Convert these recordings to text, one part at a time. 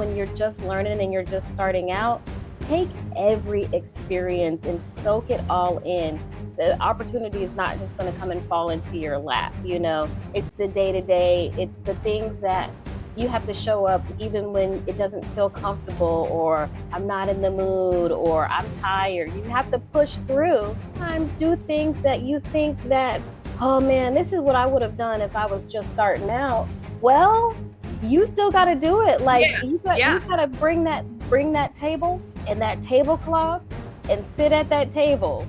when you're just learning and you're just starting out, take every experience and soak it all in. The opportunity is not just going to come and fall into your lap. It's the day to day, it's the things that you have to show up even when it doesn't feel comfortable, or I'm not in the mood, or I'm tired. You have to push through. Sometimes do things that you think that, oh man, this is what I would have done if I was just starting out. Well, you still got to do it. Like Yeah. you Yeah. got to bring that table and that tablecloth and sit at that table.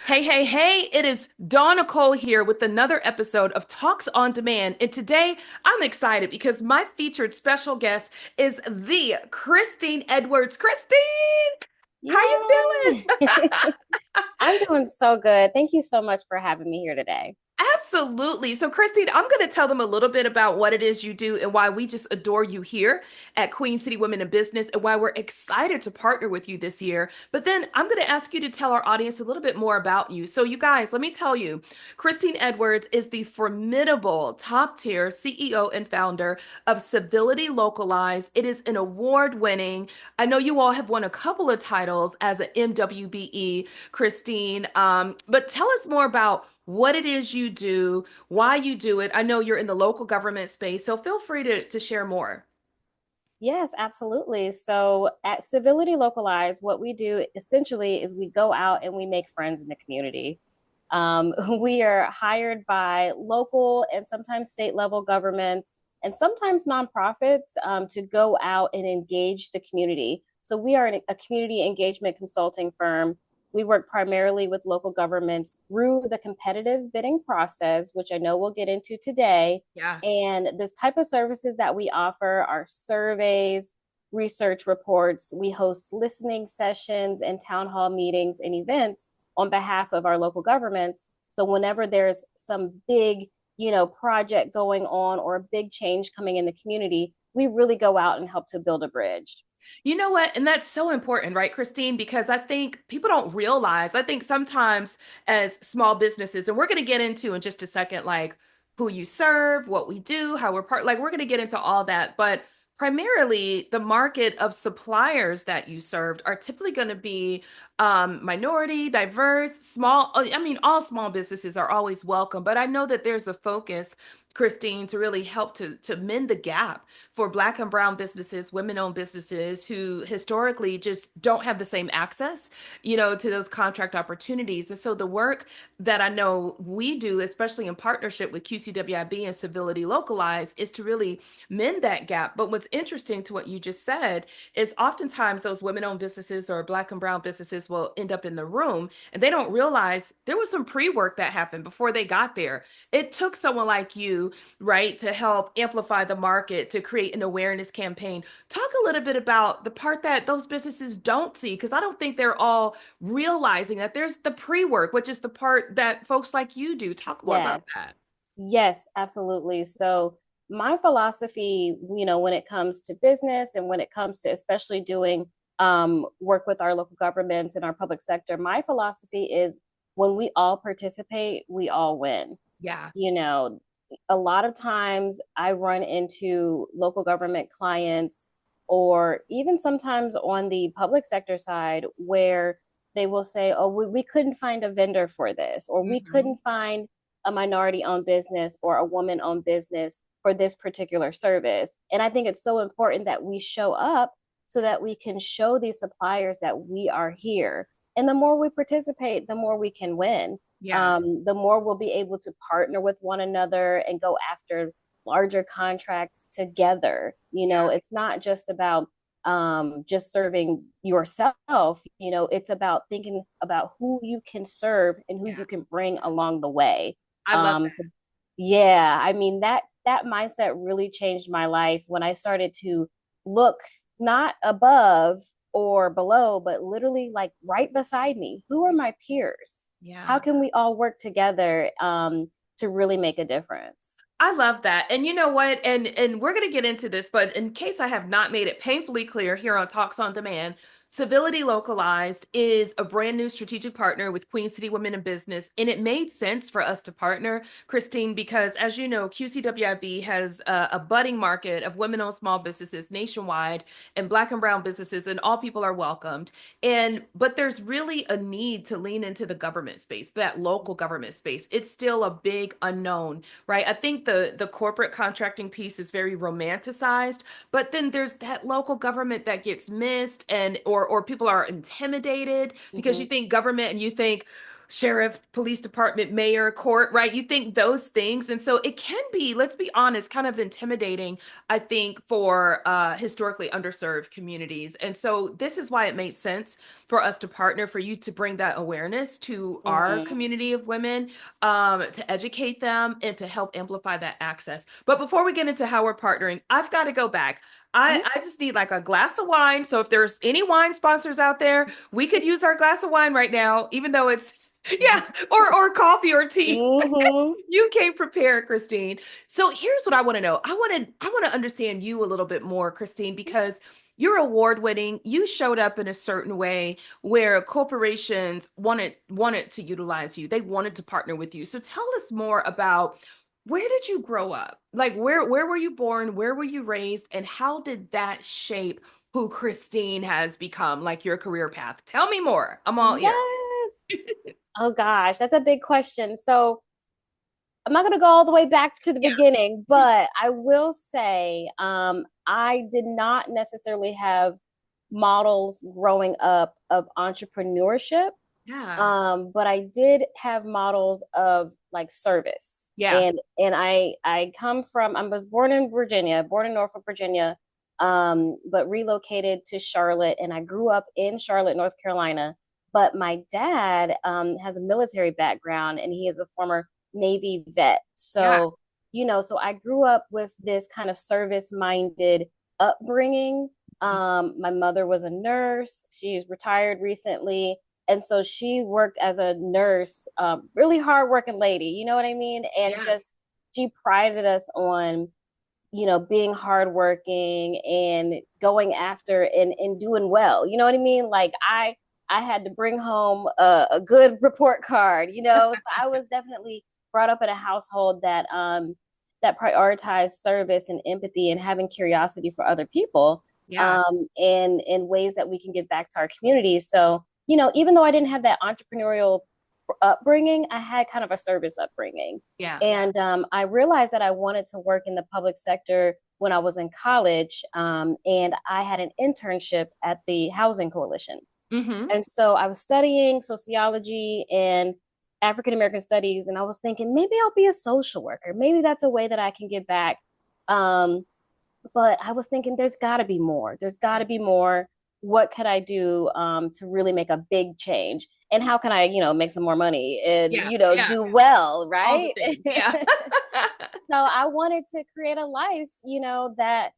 Hey, hey, hey, it is Dawn Nicole here with another episode of Talks on Demand. And today I'm excited because my featured special guest is the Christine Edwards. Christine, how you Yay! feeling? I'm doing so good. Thank you so much for having me here today. Absolutely. So, Christine, I'm going to tell them a little bit about what it is you do and why we just adore you here at Queen City Women in Business and why we're excited to partner with you this year. But then I'm going to ask you to tell our audience a little bit more about you. So, you guys, let me tell you, Christine Edwards is the formidable top tier CEO and founder of Civility Localized. It is an award winning, I know you all have won a couple of titles as an MWBE, Christine. But tell us more about what it is you do, why you do it. I know you're in the local government space, so feel free to share more. Yes, absolutely. So at Civility Localized, what we do essentially is we go out and we make friends in the community. We are hired by local and sometimes state level governments and sometimes nonprofits to go out and engage the community. So we are a community engagement consulting firm. We work primarily with local governments through the competitive bidding process, which I know we'll get into today. Yeah. And this type of services that we offer are surveys, research reports. We host listening sessions and town hall meetings and events on behalf of our local governments. So whenever there's some big, project going on or a big change coming in the community, we really go out and help to build a bridge. You know what? And that's so important, right, Christine? Because I think people don't realize, I think sometimes as small businesses, and we're going to get into in just a second, like who you serve, what we do, how we're like, we're going to get into all that. But primarily, the market of suppliers that you served are typically going to be minority, diverse, small. I mean, all small businesses are always welcome, but I know that there's a focus, Christine, to really help to mend the gap for Black and Brown businesses, women-owned businesses who historically just don't have the same access, to those contract opportunities. And so the work that I know we do, especially in partnership with QCWIB and Civility Localized, is to really mend that gap. But what's interesting to what you just said is oftentimes those women-owned businesses or Black and Brown businesses will end up in the room and they don't realize there was some pre-work that happened before they got there. It took someone like you, right, to help amplify the market, to create an awareness campaign. Talk a little bit about the part that those businesses don't see, because I don't think they're all realizing that there's the pre-work, which is the part that folks like you do. Talk more about Yes. that. Yes, absolutely. So my philosophy, when it comes to business and when it comes to especially doing work with our local governments and our public sector, my philosophy is when we all participate, we all win. Yeah. You know, a lot of times I run into local government clients or even sometimes on the public sector side where they will say, oh, we couldn't find a vendor for this, or we Mhm. couldn't find a minority owned business or a woman owned business for this particular service. And I think it's so important that we show up so that we can show these suppliers that we are here. And the more we participate, the more we can win. Yeah. The more we'll be able to partner with one another and go after larger contracts together. Yeah. It's not just about just serving yourself. It's about thinking about who you can serve and who Yeah. you can bring along the way. I love So yeah, I mean that mindset really changed my life when I started to look not above or below, but literally like right beside me. Who are that. my peers? How Yeah. can we all work together to really make a difference? I love that. And you know what? And we're going to get into this, but in case I have not made it painfully clear here on Talks on Demand, Civility Localized is a brand new strategic partner with Queen City Women in Business. And it made sense for us to partner, Christine, because as you know, QCWIB has a budding market of women-owned small businesses nationwide and Black and Brown businesses, and all people are welcomed. And but there's really a need to lean into the government space, that local government space. It's still a big unknown, right? I think the corporate contracting piece is very romanticized, but then there's that local government that gets missed, and or people are intimidated because you Mhm. think government and you think sheriff, police department, mayor, court, right? You think those things. And so it can be, let's be honest, kind of intimidating, I think, for historically underserved communities. And so this is why it made sense for us to partner, for you to bring that awareness to our Mhm. community of women, to educate them and to help amplify that access. But before we get into how we're partnering, I've got to go back. Mhm. I just need like a glass of wine. So if there's any wine sponsors out there, we could use our glass of wine right now, even though it's yeah, or coffee or tea. Mhm. You came prepared, Christine. So here's what I want to know. I want to understand you a little bit more, Christine, because you're award winning. You showed up in a certain way where corporations wanted to utilize you. They wanted to partner with you. So tell us more about, where did you grow up? Like where were you born? Where were you raised? And how did that shape who Christine has become, like your career path? Tell me more. I'm all ears. Yes. Oh gosh, that's a big question. So I'm not going to go all the way back to the Yeah. beginning, but I will say I did not necessarily have models growing up of entrepreneurship, Yeah. but I did have models of like service. Yeah. And I come from, I was born in Virginia, born in Norfolk, Virginia, but relocated to Charlotte, and I grew up in Charlotte, North Carolina. But my dad has a military background, and he is a former Navy vet. Yeah. So, so I grew up with this kind of service minded upbringing. My mother was a nurse. She's retired recently. And so she worked as a nurse, really hardworking lady, you know what I mean? And Yeah. just she prided us on, being hardworking and going after and doing well. You know what I mean? Like I had to bring home a good report card, So I was definitely brought up in a household that prioritized service and empathy and having curiosity for other people, Yeah. and in ways that we can give back to our community. So, even though I didn't have that entrepreneurial upbringing, I had kind of a service upbringing. Yeah. And I realized that I wanted to work in the public sector when I was in college. And I had an internship at the Housing Coalition. Mm-hmm. And so I was studying sociology and African American studies. And I was thinking, maybe I'll be a social worker. Maybe that's a way that I can give back. Um, but I was thinking there's got to be more. There's got to be more. What could I do to really make a big change? And how can I, make some more money and, Yeah. Yeah. do well, All the right? things. Yeah. So I wanted to create a life, that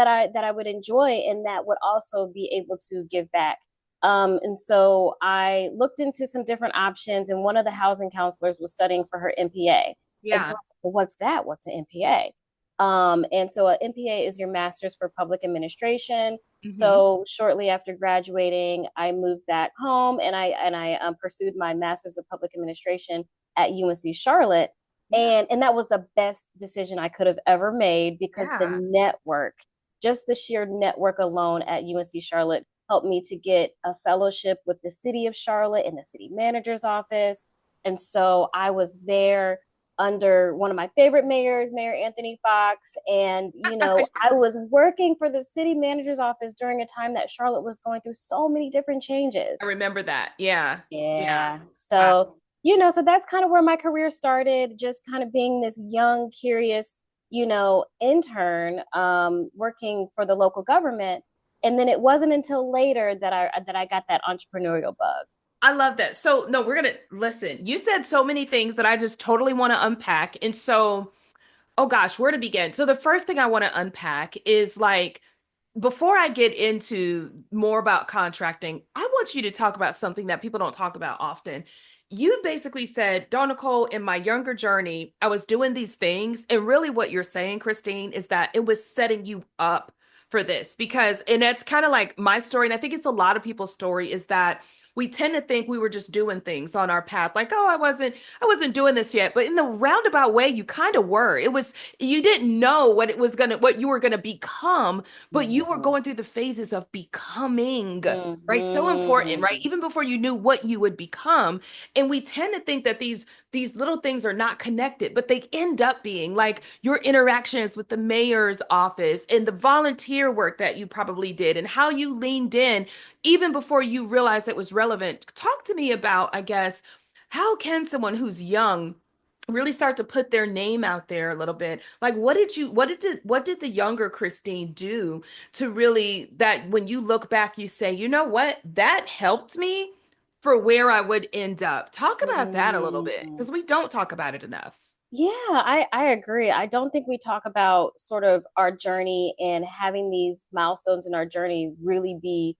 I would enjoy and that would also be able to give back. And so I looked into some different options, and one of the housing counselors was studying for her MPA. And so Yeah. I was like, well, what's that? What's an MPA? And so an MPA is your master's for public administration. Mm-hmm. So shortly after graduating, I moved back home, and I pursued my master's of public administration at UNC Charlotte, Yeah. and that was the best decision I could have ever made, because the Yeah. network, just the sheer network alone at UNC Charlotte, helped me to get a fellowship with the city of Charlotte in the city manager's office. And so I was there under one of my favorite mayors, Mayor Anthony Fox. And, I was working for the city manager's office during a time that Charlotte was going through so many different changes. I remember that. Yeah. Yeah. Yeah. Wow. So that's kind of where my career started, just kind of being this young, curious, intern, working for the local government. And then it wasn't until later that I got that entrepreneurial bug. I love that. So, no, we're going to listen. You said so many things that I just totally want to unpack. And so, oh gosh, where to begin? So, the first thing I want to unpack is like, before I get into more about contracting, I want you to talk about something that people don't talk about often. you basically said, Dawn Nicole, in my younger journey, I was doing these things. And really, what you're saying, Christine, is that it was setting you up for this because, and that's kind of like my story. And I think it's a lot of people's story is that we tend to think we were just doing things on our path like, oh, I wasn't doing this yet, but in the roundabout way you kind of were. It was, you didn't know what you were going to become, but you were Mhm. going through the phases of becoming, right? So important, right? Mhm. Even before you knew what you would become. And we tend to think that these little things are not connected, but they end up being like your interactions with the mayor's office and the volunteer work that you probably did and how you leaned in even before you realized it was relevant. Talk to me about, I guess, how can someone who's young really start to put their name out there a little bit? Like what did the younger Christine do to really, that when you look back you say, you know what, that helped me for where I would end up? Talk about that a little bit Mhm. because we don't talk about it enough. Yeah, I agree. I don't think we talk about sort of our journey and having these milestones in our journey really be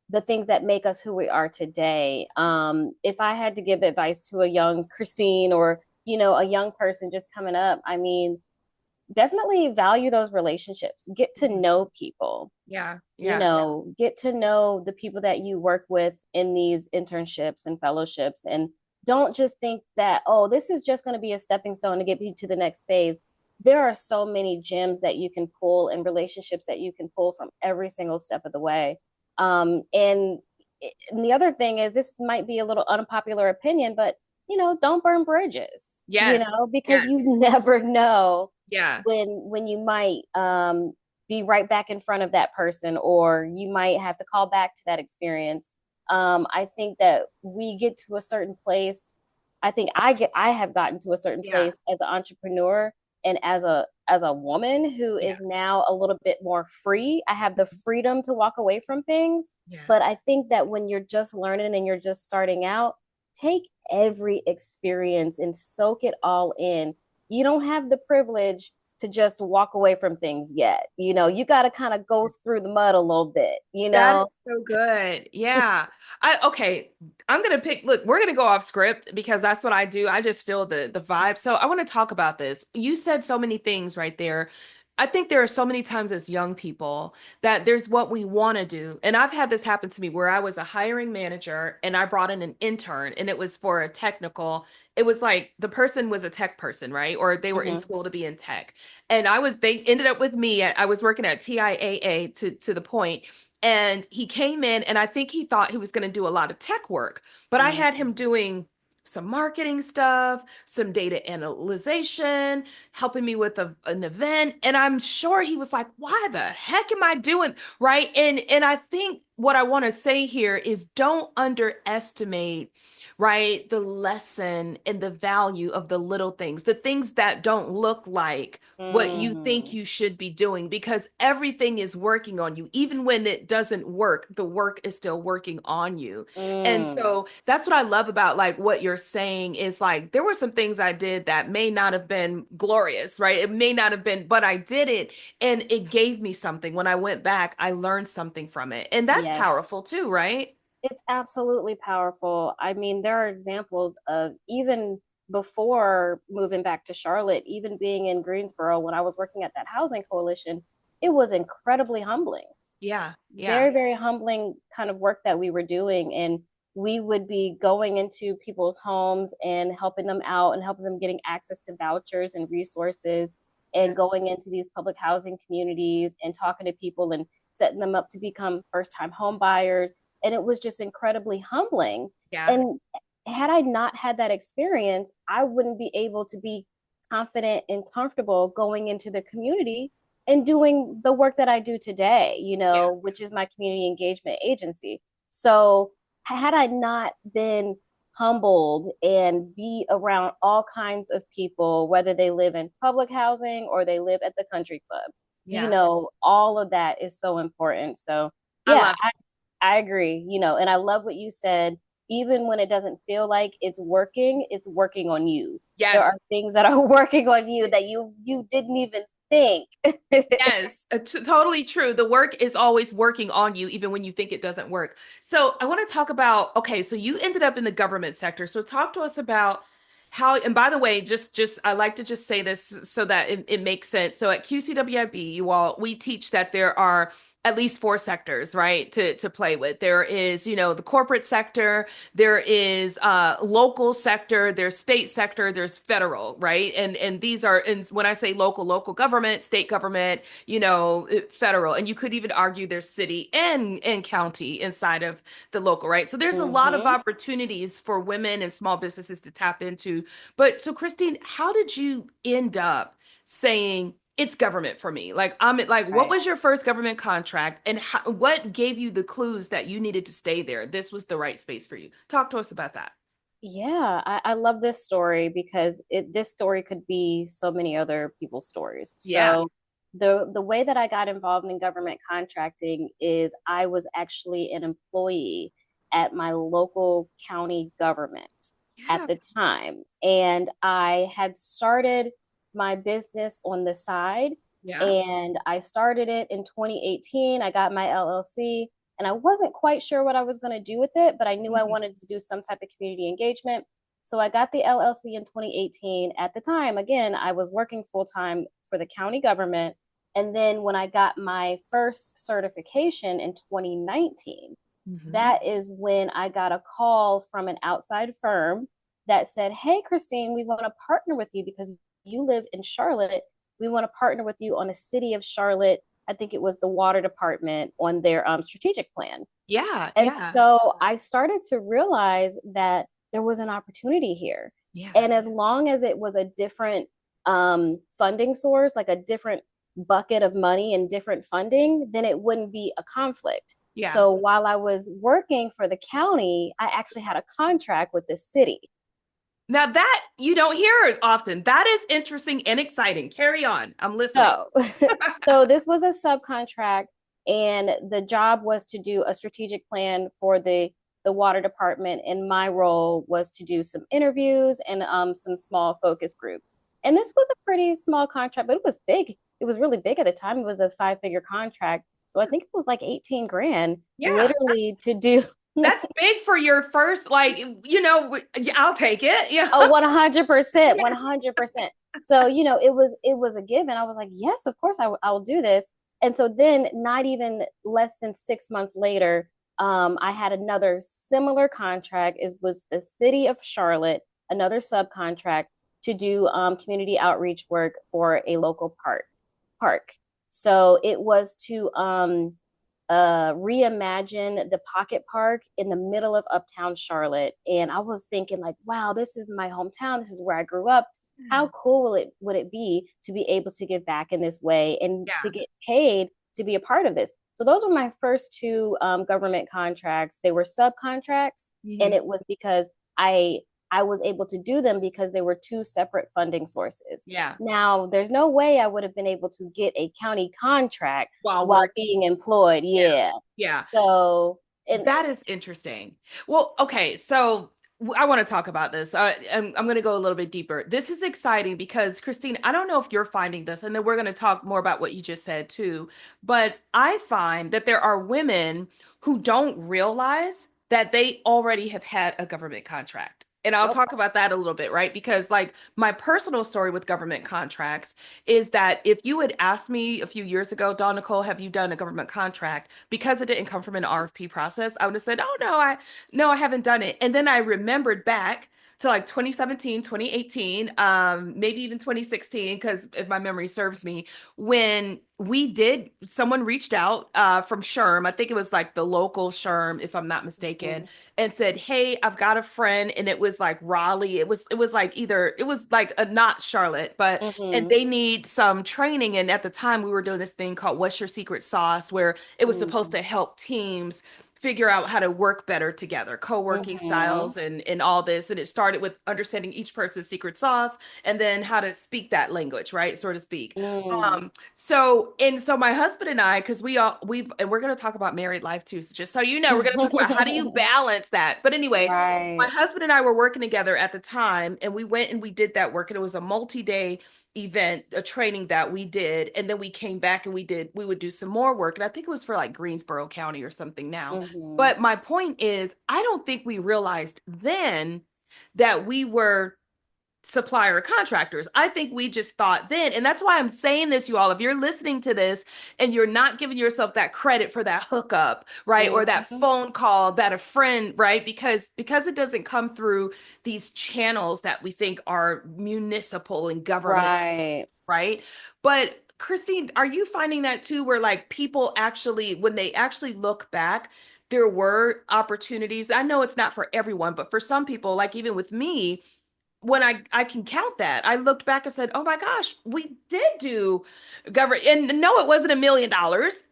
the things that make us who we are today. If I had to give advice to a young Christine or, a young person just coming up, I mean, definitely value those relationships. Get to Mhm. know people, Yeah, yeah, get to know the people that you work with in these internships and fellowships. And don't just think that, oh, this is just going to be a stepping stone to get you to the next phase. There are so many gems that you can pull and relationships that you can pull from every single step of the way. And the other thing is, this might be a little unpopular opinion, but don't burn bridges, yes, because yes, you never know yeah, when you might be right back in front of that person, or you might have to call back to that experience. I think that we get to a certain place. I think I have gotten to a certain yeah, place as an entrepreneur and as a woman who yeah, is now a little bit more free. I have the freedom to walk away from things, yeah. but I think that when you're just learning and you're just starting out, take every experience and soak it all in. You don't have the privilege to just walk away from things yet. You got to kind of go through the mud a little bit, That is so good. Yeah. Okay, I'm gonna pick, look, we're gonna go off script because that's what I do. I just feel the vibe. So I want to talk about this. You said so many things right there. I think there are so many times as young people that there's what we want to do. And I've had this happen to me where I was a hiring manager and I brought in an intern and it was for a technical, it was like the person was a tech person, right? Or they were in Mm-hmm. school to be in tech. And they ended up with me. I was working at TIAA to the point, and he came in, and I think he thought he was going to do a lot of tech work, but I had Mm-hmm. him doing some marketing stuff, some data analyzation, helping me with an event. And I'm sure he was like, why the heck am I doing? Right. And I think what I want to say here is don't underestimate, right, the lesson and the value of the little things, the things that don't look like what you think Mm-hmm. you should be doing, because everything is working on you. Even when it doesn't work, the work is still working on you. And Mm. so that's what I love about like what you're saying is like there were some things I did that may not have been glorious, right? It may not have been, but I did it and it gave me something. When I went back, I learned something from it. And that's Yes. powerful too, right? It's absolutely powerful. I mean, there are examples of, even before moving back to Charlotte, even being in Greensboro when I was working at that housing coalition, it was incredibly humbling. Yeah. Yeah. Very, very humbling kind of work that we were doing. And we would be going into people's homes and helping them out and helping them getting access to vouchers and resources, Yeah. and going into these public housing communities and talking to people and setting them up to become first time home buyers. And it was just incredibly humbling. Yeah. And had I not had that experience, I wouldn't be able to be confident and comfortable going into the community and doing the work that I do today, Yeah. which is my community engagement agency. So, had I not been humbled and be around all kinds of people, whether they live in public housing or they live at the country club, Yeah. all of that is so important. So, I yeah, love I agree, and I love what you said. Even when it doesn't feel like it's working on you. There are Yes. things that are working on you that you didn't even think. Yes, totally true. The work is always working on you, even when you think it doesn't work. So I want to talk about, okay, so you ended up in the government sector. So talk to us about how, and by the way, just I like to just say this so that it makes sense. So at QCWIB, we teach that there are at least four sectors, right, to play with. There is, the corporate sector, there is local sector, there's state sector, there's federal, right? And these are, and when I say local government, state government, federal, and you could even argue there's city and county inside of the local, right? So there's a lot of Hmm. opportunities for women and small businesses to tap into. But so Christine, how did you end up saying it's government for me? Like, what Right. was your first government contract, and what gave you the clues that you needed to stay there? This was the right space for you. Talk to us about that. Yeah, I love this story because this story could be so many other people's stories. Yeah. So the way that I got involved in government contracting is I was actually an employee at my local county government at Yeah. the time. And I had started my business on the side, Yeah. and I started it in 2018. I got my LLC, and I wasn't quite sure what I was going to do with it, but I knew I Mhm. wanted to do some type of community engagement. So I got the LLC in 2018. At the time, again, I was working full time for the county government. And then when I got my first certification in 2019, Mhm. that is when I got a call from an outside firm that said, "Hey, Christine, we want to partner with you because you live in Charlotte. We want to partner with you on a City of Charlotte. I think it was the water department on their strategic plan." Yeah. And Yeah. so I started to realize that there was an opportunity here. Yeah. And as long as it was a different funding source, like a different bucket of money and different funding, then it wouldn't be a conflict. Yeah. So while I was working for the county, I actually had a contract with the city. Now that you don't hear it often. That is interesting and exciting. Carry on. I'm listening. So, so this was a subcontract, and the job was to do a strategic plan for the water department, and my role was to do some interviews and some small focus groups. And this was a pretty small contract, but it was big. It was really big at the time. It was a five-figure contract, so I think it was like 18 grand, Yeah. literally to do. That's big for your first, like, I'll take it. Yeah. Oh, 100%, 100%. So, it was a given. I was like, yes, of course I will do this. And so then not even less than 6 months later, I had another similar contract. It was the city of Charlotte, another subcontract to do community outreach work for a local park. So it was to reimagine the pocket park in the middle of uptown Charlotte. And I was thinking, like, wow, this is my hometown. This is where I grew up. How cool would it be to be able to give back in this way and Yeah. to get paid to be a part of this? So those were my first two government contracts. They were subcontracts, and Mhm. it was because I was able to do them because they were two separate funding sources. Yeah. Now, there's no way I would have been able to get a county contract While while working. being employed. Yeah. Yeah. Yeah. So, and That is interesting. Well, okay, so I want to talk about this. I'm going to go a little bit deeper. This is exciting because, Christine, I don't know if you're finding this, and then we're going to talk more about what you just said too. But I find that there are women who don't realize that they already have had a government contract. And I'll yep. talk about that a little bit, right? Because, like, my personal story with government contracts is that if you had asked me a few years ago, Dawn Nicole, have you done a government contract? Because it didn't come from an RFP process, I would have said, oh no, I haven't done it. And then I remembered back to like 2017, 2018, maybe even 2016, because if my memory serves me, when someone reached out from SHRM, I think it was like the local SHRM, if I'm not mistaken, Mhm. and said, "Hey, I've got a friend," and it was like Raleigh. It was like either it was like not Charlotte, but and Mhm. they need some training. And at the time, we were doing this thing called "What's Your Secret Sauce," where it was supposed Mhm. to help teams figure out how to work better together, co-working Mm-hmm. styles and all this. And it started with understanding each person's secret sauce and then how to speak that language, right? So to speak. Mm. So my husband and I, because and we're going to talk about married life too. So just so you know, we're going to talk about how do you balance that. But anyway, my Right. husband and I were working together at the time, and we went and we did that work, and it was a multi-day event, a training that we did, and then we came back and we would do some more work, and I think it was for like Greensboro County or something now. Mm-hmm. But my point is, I don't think we realized then that we were supplier contractors. I think we just thought then, and that's why I'm saying this, you all, if you're listening to this and you're not giving yourself that credit for that hookup, right? Or that Mm-hmm. phone call that a friend, right? Because it doesn't come through these channels that we think are municipal and government, Right. right? But Christine, are you finding that too, where like people actually, when they actually look back, there were opportunities? I know it's not for everyone, but for some people, like even with me, when I can count that, I looked back and said, "Oh my gosh, we did do government." And no, it wasn't $1 million,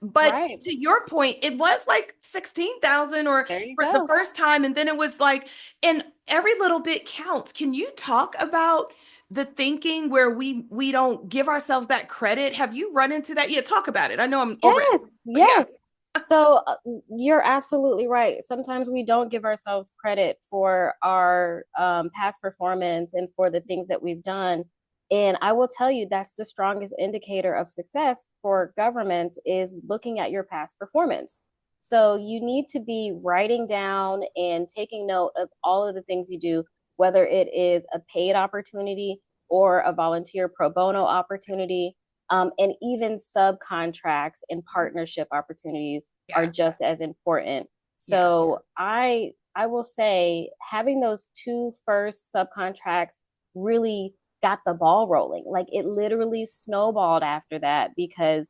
but Right. to your point, it was like 16,000 or There you for the go. first time, and then it was like, and every little bit counts. Can you talk about the thinking where we don't give ourselves that credit? Have you run into that? Yeah, talk about it. I know I'm over, Yes, but yeah, yes. So you're absolutely right. Sometimes we don't give ourselves credit for our past performance and for the things that we've done. And I will tell you that's the strongest indicator of success for governments is looking at your past performance. So you need to be writing down and taking note of all of the things you do, whether it is a paid opportunity or a volunteer pro bono opportunity, and even subcontracts and partnership opportunities are yeah, just as important. yeah. So I will say having those two first subcontracts really got the ball rolling. Like it literally snowballed after that because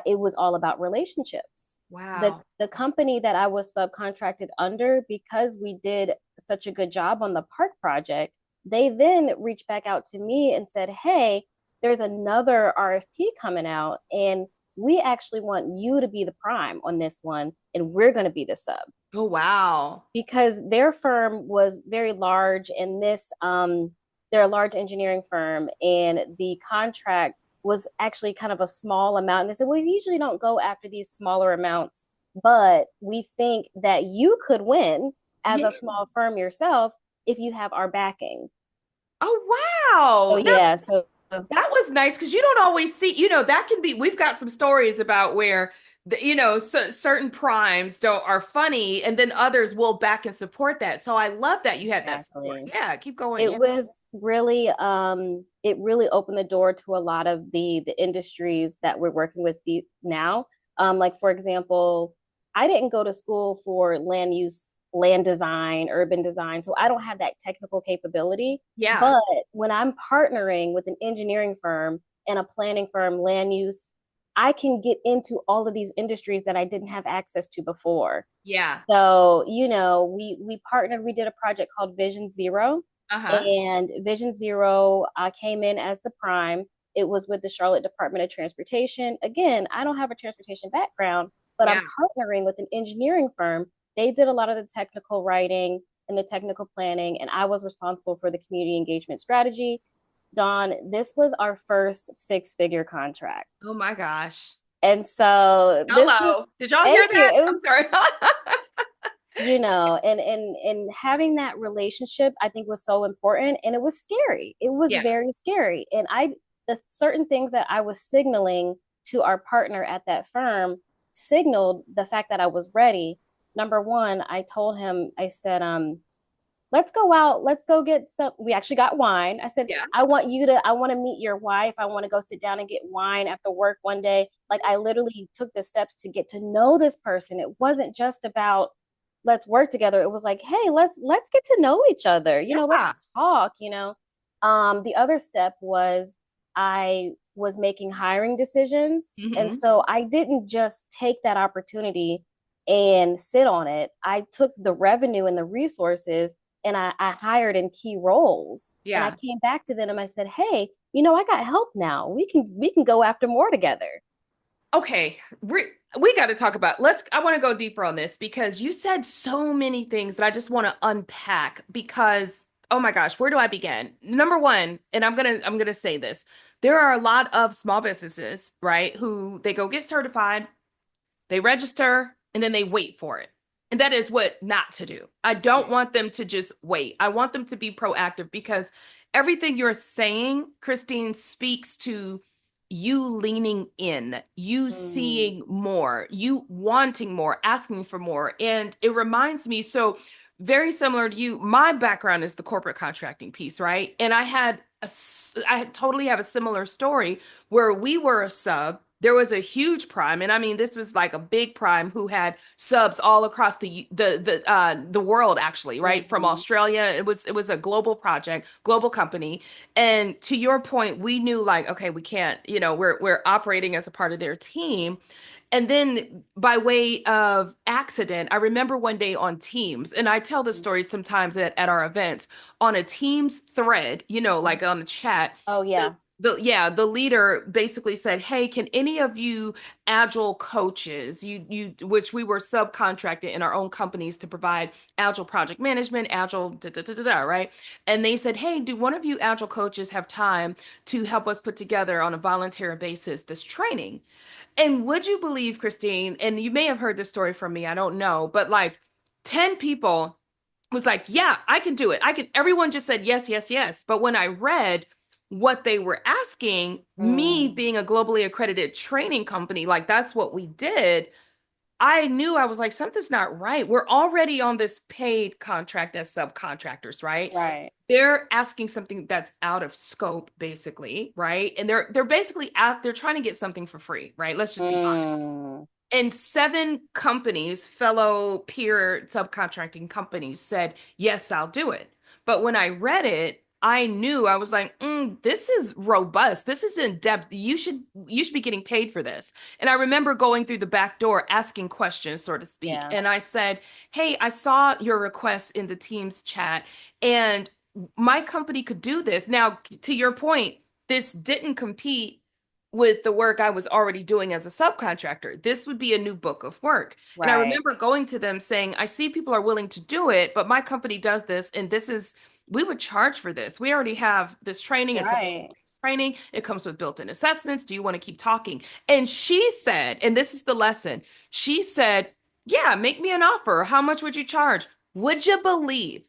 it was all about relationships. Wow. The company that I was subcontracted under, because we did such a good job on the park project, they then reached back out to me and said, "Hey, there's another RFP coming out, and we actually want you to be the prime on this one, and we're going to be the sub." Oh, wow. Because their firm was very large, and they're a large engineering firm, and the contract was actually kind of a small amount. And they said, "Well, we usually don't go after these smaller amounts, but we think that you could win as Yeah. a small firm yourself if you have our backing." Oh, So wow. Now yeah, so that was nice because you don't always see, that can be, we've got some stories about where certain primes don't are funny and then others will back and support that. So I love that you had that support. exactly. Yeah, keep going. It Yeah. was really it really opened the door to a lot of the industries that we're working with now. Like for example, I didn't go to school for land use, land design, urban design, so I don't have that technical capability. Yeah. But when I'm partnering with an engineering firm and a planning firm, land use, I can get into all of these industries that I didn't have access to before. Yeah. So, we partnered, we did a project called Vision Zero, Uh-huh. and Vision Zero came in as the prime. It was with the Charlotte Department of Transportation. Again, I don't have a transportation background, but I'm Yeah. partnering with an engineering firm. They did a lot of the technical writing and the technical planning, and I was responsible for the community engagement strategy. Dawn, this was our first six-figure contract. Oh my gosh. And so this was, Hello. Did y'all hear thank you. that? It I'm was, sorry. and having that relationship I think was so important, and it was scary. It was Yeah. very scary, and I the certain things that I was signaling to our partner at that firm signaled the fact that I was ready. Number one, I told him, I said, let's go out, let's go get some, we actually got wine. I said, Yeah. I want to meet your wife, I want to go sit down and get wine after work one day. Like I literally took the steps to get to know this person. It wasn't just about let's work together. It was like, hey, let's get to know each other, Yeah. let's talk. The other step was I was making hiring decisions, and Hmm. so I didn't just take that opportunity and sit on it. I took the revenue and the resources, and I hired in key roles. And I Yeah. came back to them and I said, "Hey, I got help now. We can go after more together." Okay, we got to talk about, I want to go deeper on this because you said so many things that I just want to unpack because oh my gosh, where do I begin? Number one, and I'm going to say this. There are a lot of small businesses, right, who they go get certified, they register, and then they wait for it. And that is what not to do. I don't want them to just wait. I want them to be proactive because everything you're saying, Christine, speaks to you leaning in, you Mm, seeing more, you wanting more, asking for more. And it reminds me, so very similar to you, my background is the corporate contracting piece, right? And I totally have a similar story where we were a sub. There was a huge prime, and I mean, this was like a big prime who had subs all across the world, actually, right? From mhm. Australia, it was a global project, global company. And to your point, we knew like, okay, we can't, we're operating as a part of their team. And then by way of accident, I remember one day on Teams, and I tell this story sometimes at our events, on a Teams thread, like on a chat, Oh the yeah. the leader basically said, "Hey, can any of you agile coaches, which we were subcontracted in our own companies to provide agile project management, agile da da da da, da, right? And they said, "Hey, do one of you agile coaches have time to help us put together on a voluntary basis this training?" And would you believe, Christine, and you may have heard this story from me, I don't know, but like 10 people was like, yeah, I can do it. Everyone just said yes, yes, yes. But when I read what they were asking, me Mm, being a globally accredited training company, like that's what we did. I knew, I was like, something's not right. We're already on this paid contract as subcontractors, right? right. They're asking something that's out of scope, basically, right? And they're basically they're trying to get something for free, right? Let's just be honest. Mm, And seven companies, fellow peer subcontracting companies, said, yes, I'll do it. But when I read it, I knew, I was like, this is robust. This is in depth. You should be getting paid for this. And I remember going through the back door asking questions, so to speak. yeah. And I said, hey, I saw your request in the Teams chat, and my company could do this. Now, to your point, this didn't compete with the work I was already doing as a subcontractor. This would be a new book of work. And I Right. remember going to them saying, I see people are willing to do it, but my company does this, and we would charge for this. We already have this training. It's a Right. training. It comes with built-in assessments. Do you want to keep talking? And she said, and this is the lesson, she said, yeah, make me an offer. How much would you charge? Would you believe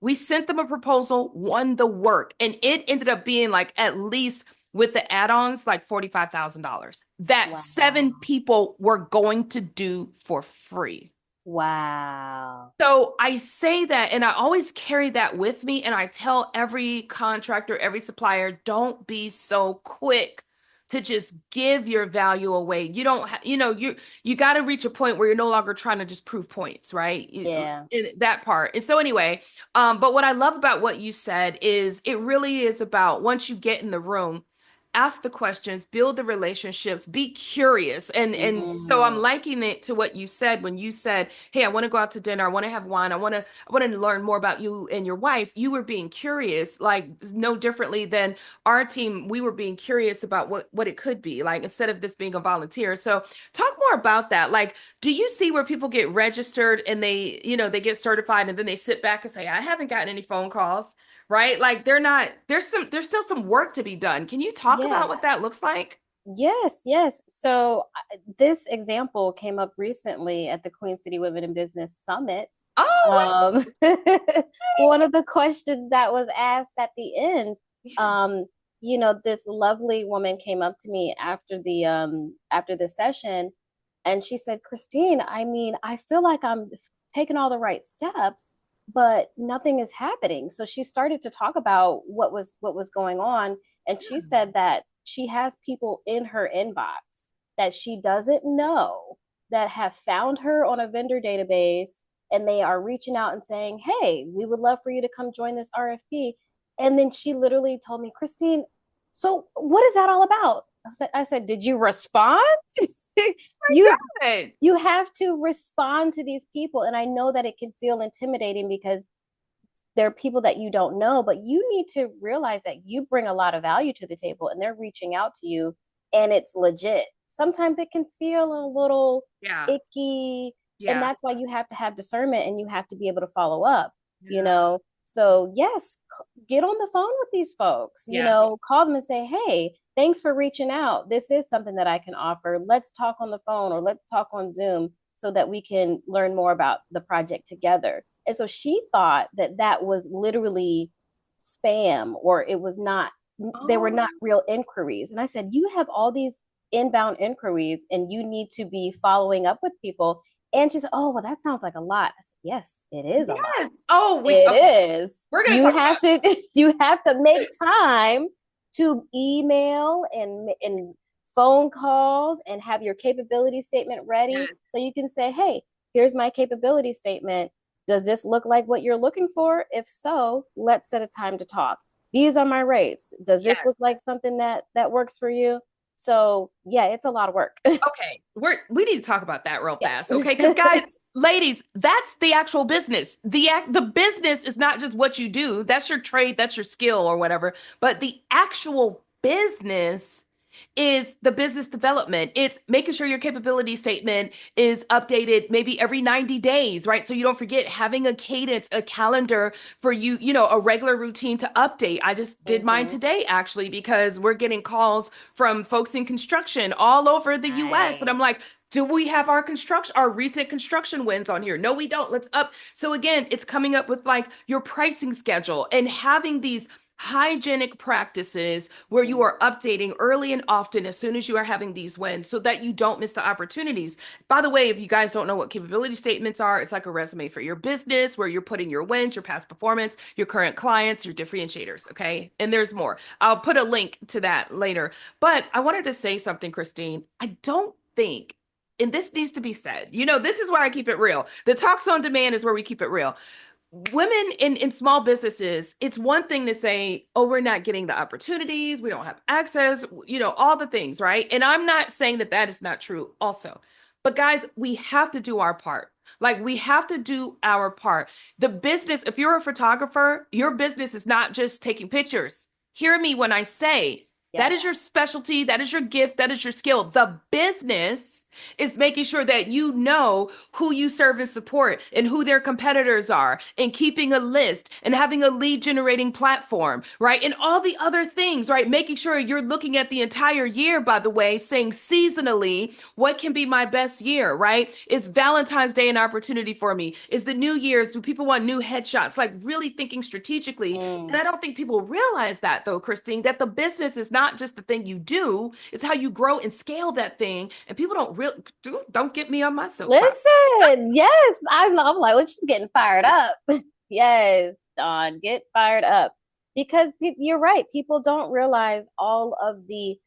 we sent them a proposal, won the work, and it ended up being like at least with the add-ons, like $45,000 that seven Wow. people were going to do for free. Wow. So I say that, and I always carry that with me. And I tell every contractor, every supplier, don't be so quick to just give your value away. You don't, you got to reach a point where you're no longer trying to just prove points, right? Yeah. In that part. And so anyway, but what I love about what you said is it really is about once you get in the room, ask the questions, build the relationships, be curious. And so I'm Mm, likening it to what you said when you said, hey, I want to go out to dinner, I want to have wine, I want to learn more about you and your wife. You were being curious, like no differently than our team. We were being curious about what it could be, like instead of this being a volunteer. So talk more about that. Like, do you see where people get registered and they get certified and then they sit back and say, I haven't gotten any phone calls, right? Like they're not, there's still some work to be done. Can you talk yeah. about what that looks like? Yes, yes. So this example came up recently at the Queen City Women in Business Summit. Oh, Um, one of the questions that was asked at the end, yeah. um, this lovely woman came up to me after the session, and she said, Christine, I mean, I feel like I'm taking all the right steps, but nothing is happening. So she started to talk about what was going on, and she said that she has people in her inbox that she doesn't know that have found her on a vendor database, and they are reaching out and saying, hey, we would love for you to come join this RFP. And then she literally told me, Christine, so what is that all about? I said, did you respond? you Good. you have to respond to these people. And I know that it can feel intimidating because there are people that you don't know, but you need to realize that you bring a lot of value to the table and they're reaching out to you and it's legit. sometimes it can feel a little Yeah. icky. And Yeah. that's why you have to have discernment and you have to be able to follow up, you Yeah. know? So, yes, get on the phone with these folks, Yeah. call them and say, hey, thanks for reaching out. This is something that I can offer. Let's talk on the phone or let's talk on Zoom so that we can learn more about the project together. And so she thought that that was literally spam or it was not, they were not Oh, real inquiries. And I said, you have all these inbound inquiries and you need to be following up with people. And she said, oh, well, that sounds like a lot. I said, yes, it is a lot. yes. Oh, we It okay. is. We're gonna You talk have about to you have to make time to email and phone calls and have your capability statement ready yes. so you can say, "Hey, here's my capability statement. Does this look like what you're looking for? If so, let's set a time to talk. These are my rates. Does this Yes. look like something that works for you?" So, yeah, it's a lot of work. Okay, we need to talk about that real Yes. fast, okay? Because guys, ladies, that's the actual business. The business is not just what you do. That's your trade, that's your skill or whatever. But the actual business is the business development. It's making sure your capability statement is updated maybe every 90 days, right? So you don't forget having a cadence, a calendar for you, a regular routine to update. I just did mine Mhm. today actually because we're getting calls from folks in construction all over the US and I'm Nice. like, do we have our recent construction wins on here? No, we don't. Let's up. So again, it's coming up with like your pricing schedule and having these hygienic practices where you Mhm. are updating early and often as soon as you are having these wins so that you don't miss the opportunities. By the way, if you guys don't know what capability statements are, it's like a resume for your business where you're putting your wins, your past performance, your current clients, your differentiators, okay? And there's more. I'll put a link to that later. But I wanted to say something, Christine. I don't think and this needs to be said. This is where I keep it real. The talks on demand is where we keep it real. Women in small businesses, it's one thing to say, oh, we're not getting the opportunities, we don't have access, all the things, right? And I'm not saying that that is not true also. But guys, we have to do our part. Like we have to do our part. The business, if you're a photographer, your business is not just taking pictures. Hear me when I say that is your Yes. specialty, that is your gift, that is your skill. The business is making sure that you know who you serve and support and who their competitors are and keeping a list and having a lead generating platform, right? And all the other things, right? Making sure you're looking at the entire year, by the way, saying seasonally, what can be my best year, right? Is Valentine's Day an opportunity for me? Is the New Year's, do people want new headshots? Like really thinking strategically. And Mm. I don't think people realize that though, Christine, that the business is not just the thing you do, it's how you grow and scale that thing. And people don't get me on my soapbox. Listen, yes, I'm like, we're just getting fired up. Yes, Dawn, get fired up because you're right. People don't realize all of the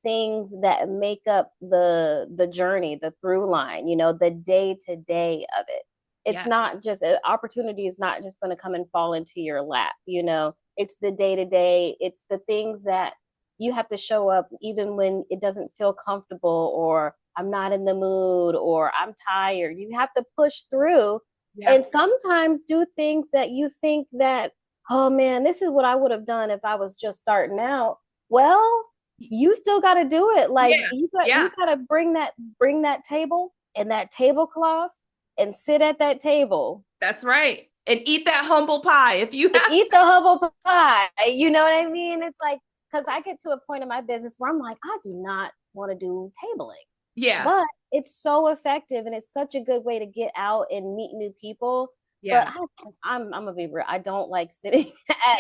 things that make up the journey, the through line. The day to day of it. It's Yeah. not just an opportunity is not just going to come and fall into your lap. It's the day to day. It's the things that you have to show up even when it doesn't feel comfortable or I'm not in the mood or I'm tired. You have to push through Yeah. and sometimes do things that you think that, oh man, this is what I would have done if I was just starting out. Well, you still got to do it. Like Yeah. you Yeah. got to bring that table and that tablecloth and sit at that table That's right. And eat that humble pie if you and have eat to. the humble pie. You know what I mean? It's like because I get to a point in my business where I'm like, I do not want to do tabling, Yeah. but it's so effective and it's such a good way to get out and meet new people. But Yeah. I'm gonna be real. I don't like sitting at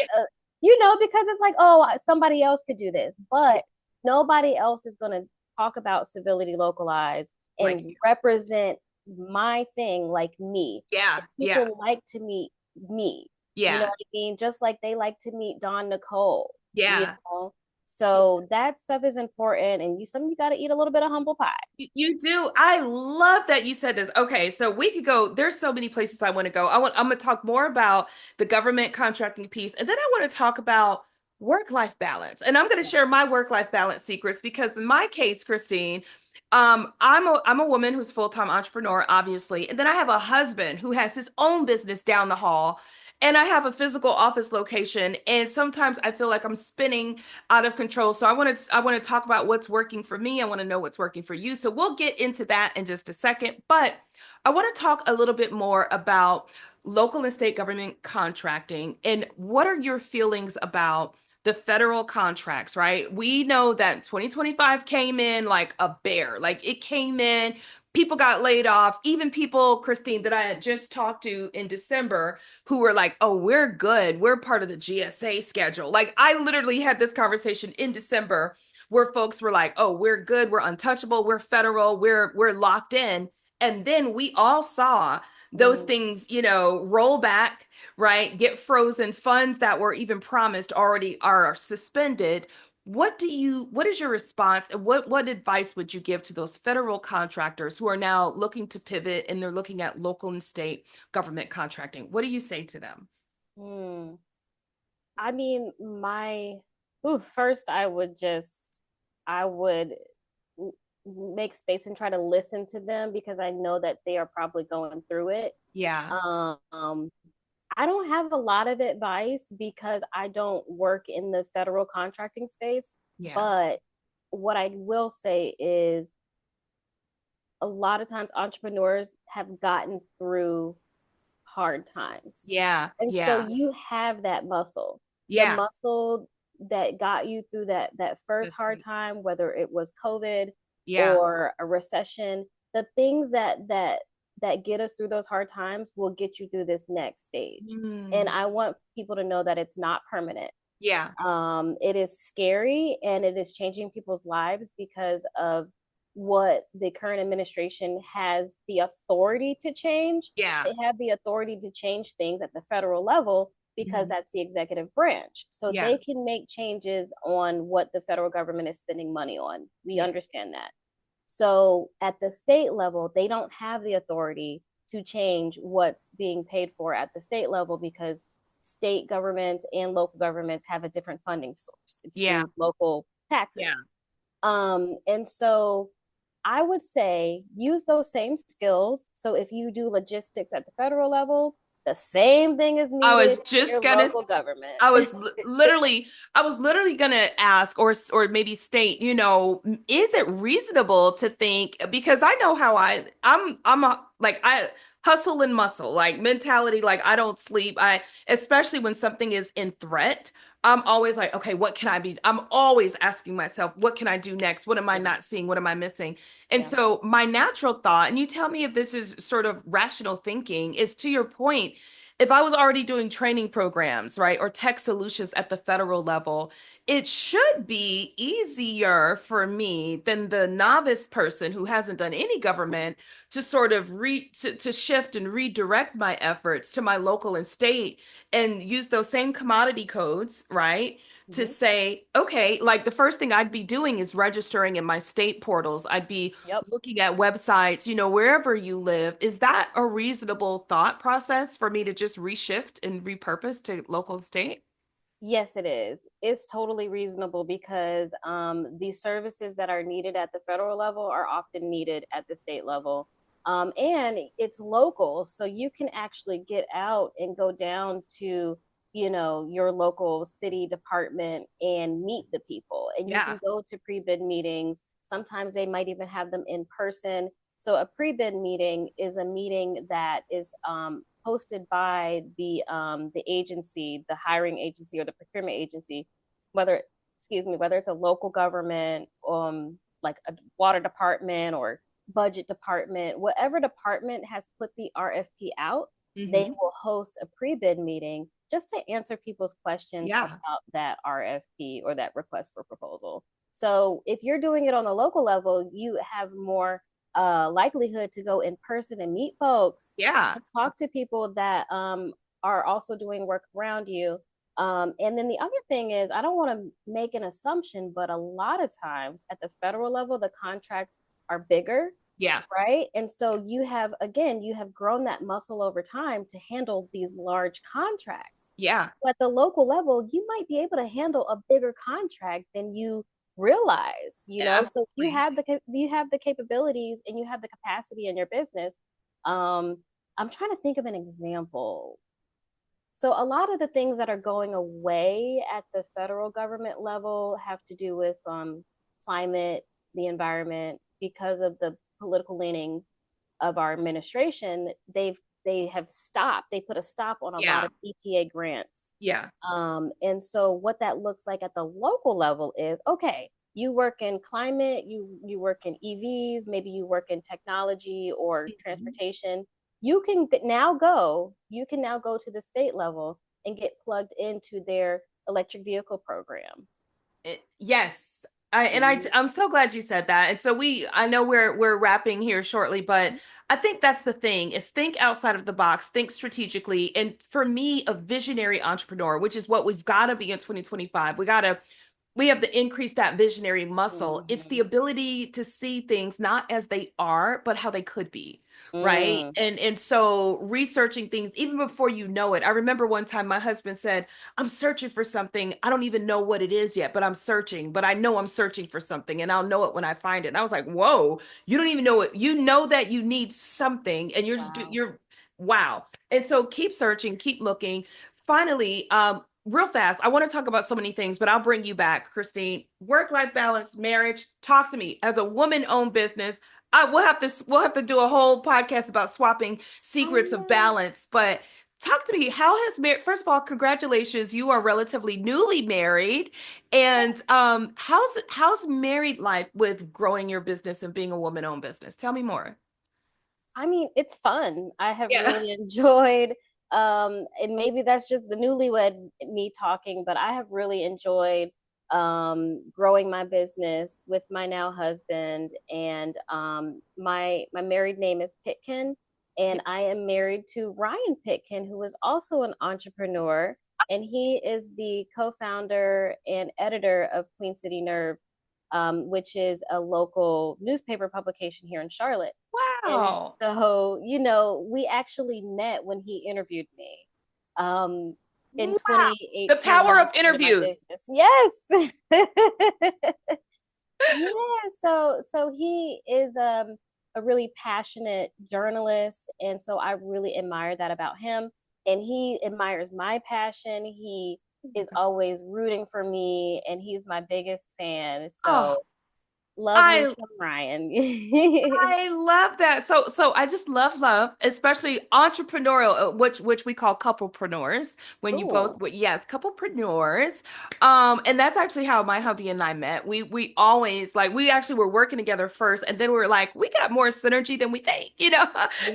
Yeah. because it's like, oh, somebody else could do this, Yeah. but nobody else is gonna talk about civility localized Like and you. represent my thing like me. Yeah. And Yeah. people like to meet me. You know Yeah. what I mean? Just like they like to meet Dawn Nicole. You Yeah. know, so that stuff is important, and you got to eat a little bit of humble pie. You do. I love that you said this. Okay, so we could go. There's so many places I want to go. I'm going to talk more about the government contracting piece, and then I want to talk about work-life balance. And I'm going to share my work-life balance secrets because in my case, Christine, I'm a woman who's full-time entrepreneur, obviously, and then I have a husband who has his own business down the hall. and I have a physical office location, and sometimes I feel like I'm spinning out of control. So I want to talk about what's working for me. I want to know what's working for you. So we'll get into that in just a second, but I want to talk a little bit more about local and state government contracting, and what are your feelings about the federal contracts, right? We know that 2025 came in like a bear. Like it came in, people got laid off, even people, Christine, that I had just talked to in December who were like, "Oh, we're good. We're part of the GSA schedule." Like I literally had this conversation in December where folks were like, "Oh, we're good. We're untouchable. We're federal. We're locked in." And then we all saw those Mhm. things, roll back, right? Get frozen. Funds that were even promised already are suspended. What is your response, and what advice would you give to those federal contractors who are now looking to pivot and they're looking at local and state government contracting? What do you say to them? Hmm. I mean, first I would m- make space and try to listen to them because I know that they are probably going through it. Yeah. Um, I don't have a lot of advice because I don't work in the federal contracting space, Yeah. but what I will say is a lot of times entrepreneurs have gotten through hard times. Yeah. And so Yeah. you have that muscle, the Yeah. muscle that got you through that first That's hard right. time, whether it was COVID Yeah. or a recession. The things that get us through those hard times will get you through this next stage. And Mm. I want people to know that it's not permanent. Yeah. It is scary and it is changing people's lives because of what the current administration has the authority to change. Yeah. They have the authority to change things at the federal level because Mhm. that's the executive branch. So Yeah. they can make changes on what the federal government is spending money on. We Yeah. understand that. So at the state level, they don't have the authority to change what's being paid for at the state level because state governments and local governments have a different funding source. It's Yeah. through local Yeah. taxes. And so I would say use those same skills. So if you do logistics at the federal level, the same thing is I needed was in your just gonna local government. I was literally gonna ask, or maybe state, is it reasonable to think, because I know how I'm I hustle and muscle, like mentality, like I don't sleep. Especially when something is in threat, I'm always like, okay, I'm always asking myself, what can I do next? What am I Yeah, not seeing? What am I missing? And yeah. so my natural thought, and you tell me if this is sort of rational thinking, is to your point, if I was already doing training programs, right, or tech solutions at the federal level, it should be easier for me than the novice person who hasn't done any government to sort of to shift and redirect my efforts to my local and state and use those same commodity codes, right? To Mm-hmm. say, okay, like the first thing I'd be doing is registering in my state portals. I'd be Yep. looking at websites, wherever you live. Is that a reasonable thought process for me to just reshift and repurpose to local state? Yes, it is. It's totally reasonable because the services that are needed at the federal level are often needed at the state level. And it's local, so you can actually get out and go down to, your local city department and meet the people. And you Yeah. can go to pre-bid meetings. Sometimes they might even have them in person. So a pre-bid meeting is a meeting that is hosted by the agency, the hiring agency or the procurement agency, whether whether it's a local government, like a water department or budget department, whatever department has put the RFP out, they Hmm. will host a pre-bid meeting just to answer people's questions Yeah. about that RFP or that request for proposal. So if you're doing it on the local level, you have more likelihood to go in person and meet folks Yeah. and talk to people that are also doing work around you. And then the other thing is, I don't want to make an assumption, but a lot of times at the federal level, the contracts are bigger, Yeah. right? And so you have grown that muscle over time to handle these large contracts. Yeah. But at the local level, you might be able to handle a bigger contract than you realize, So Absolutely. you have the capabilities and you have the capacity in your business. Um, I'm trying to think of an example. So a lot of the things that are going away at the federal government level have to do with climate, the environment, because of the political leaning of our administration. They have stopped. They put a stop on a lot Yeah. of EPA grants. Yeah. And so what that looks like at the local level is okay. You work in climate, you work in EVs, maybe you work in technology or Mhm. transportation. You can now go to the state level and get plugged into their electric vehicle program. Yes. Mhm. I'm so glad you said that. And so I know we're wrapping here shortly, but I think that's the thing is think outside of the box, think strategically. And for me, a visionary entrepreneur, which is what we've got to be in 2025. We have to increase that visionary muscle. It's the Mhm. ability to see things not as they are, but how they could be. Right. Mm. And so researching things even before you know it. I remember one time my husband said, I'm searching for something. I don't even know what it is yet, but I'm searching, but I know I'm searching for something and I'll know it when I find it. And I was like, whoa, you don't even know it. You know that you need something and Wow. you're wow. And so keep searching, keep looking. Finally, real fast, I want to talk about so many things, but I'll bring you back, Christine. Work-life balance, marriage. Talk to me. As a woman-owned business, we'll have to do a whole podcast about swapping Oh secrets of yeah. balance. But talk to me. How has marriage? First of all, congratulations. You are relatively newly married, and how's married life with growing your business and being a woman-owned business? Tell me more. I mean, it's fun. I have Yeah. really enjoyed, and maybe that's just the newlywed me talking, but I have really enjoyed growing my business with my now husband. And my married name is Pitkin, and I am married to Ryan Pitkin, who is also an entrepreneur, and he is the co-founder and editor of Queen City Nerve, which is a local newspaper publication here in Charlotte. And Wow. so, we actually met when he interviewed me. Um, in Wow. The 2018 when power I of started my interviews. business. Yes. Yeah, so he is a really passionate journalist, and so I really admire that about him. And he admires my passion. He is always rooting for me, and he's my biggest fan. Oh, So love me I some Ryan. I love that. So I just love, especially entrepreneurial, which we call couplepreneurs. When you both, Ooh. yes, couplepreneurs. And that's actually how my hubby and I met. We always like we actually were working together first, and then we were like, we got more synergy than we think, you know.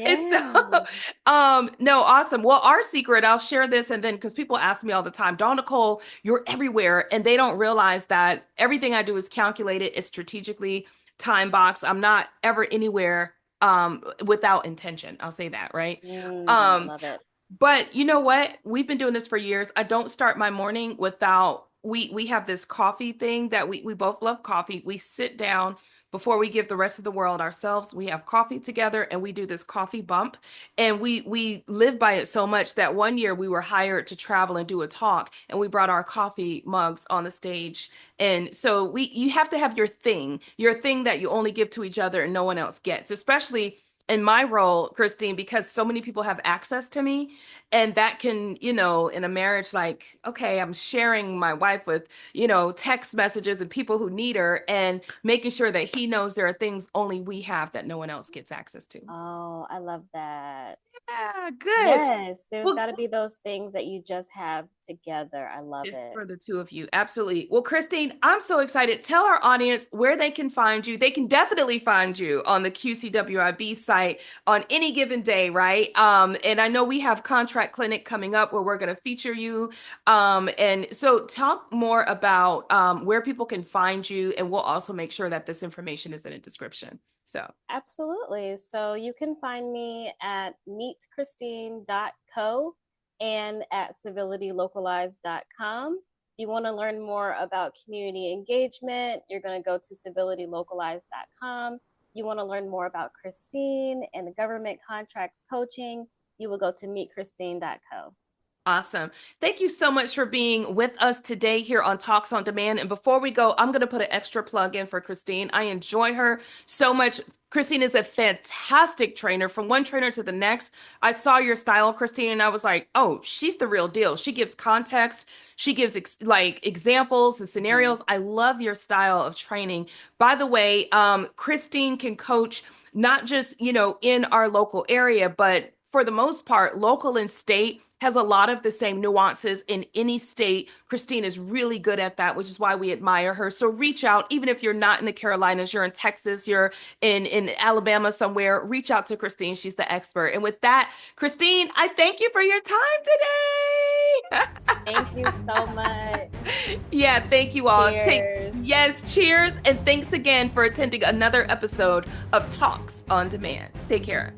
And so, Yeah. no, awesome. Well, our secret, I'll share this, and then because people ask me all the time, Dawn Nicole, you're everywhere, and they don't realize that everything I do is calculated, it's strategically time box. I'm not ever anywhere without intention. I'll say that, right? Um Love it. but you know what? We've been doing this for years. I don't start my morning without we have this coffee thing that we both love coffee. We sit down before we give the rest of the world ourselves. We have coffee together and we do this coffee bump. And we live by it so much that one year we were hired to travel and do a talk and we brought our coffee mugs on the stage. And so we you have to have your thing that you only give to each other and no one else gets, especially in my role, Christine, because so many people have access to me and that can, in a marriage, like, okay, I'm sharing my wife with, text messages and people who need her and making sure that he knows there are things only we have that no one else gets access to. Oh, I love that. Yeah, good. Yes, there's Well, got to be those things that you just have together. I love it's it. for the two of you. Absolutely. Well, Christine, I'm so excited. Tell our audience where they can find you. They can definitely find you on the QCWIB site on any given day, right? And I know we have Contract Clinic coming up where we're going to feature you. And so talk more about where people can find you, and we'll also make sure that this information is in a description. So Absolutely. So you can find me at meetchristine.co and at civilitylocalized.com. If you want to learn more about community engagement, you're going to go to civilitylocalized.com. You want to learn more about Christine and the government contracts coaching, you will go to meetchristine.co. Awesome. Thank you so much for being with us today here on Talks on Demand. And before we go, I'm going to put an extra plug in for Christine. I enjoy her so much. Christine is a fantastic trainer from one trainer to the next. I saw your style, Christine, and I was like, oh, she's the real deal. She gives context, she gives like examples and Mhm. scenarios. I love your style of training. By the way, Christine can coach not just, in our local area, but for the most part, local and state has a lot of the same nuances in any state. Christine is really good at that, which is why we admire her. So reach out, even if you're not in the Carolinas, you're in Texas, you're in Alabama somewhere, reach out to Christine. She's the expert. And with that, Christine, I thank you for your time Thank you so much. today. Yeah, thank you all. Cheers. Yes, cheers. And thanks again for attending another episode of Talks on Demand. Take care.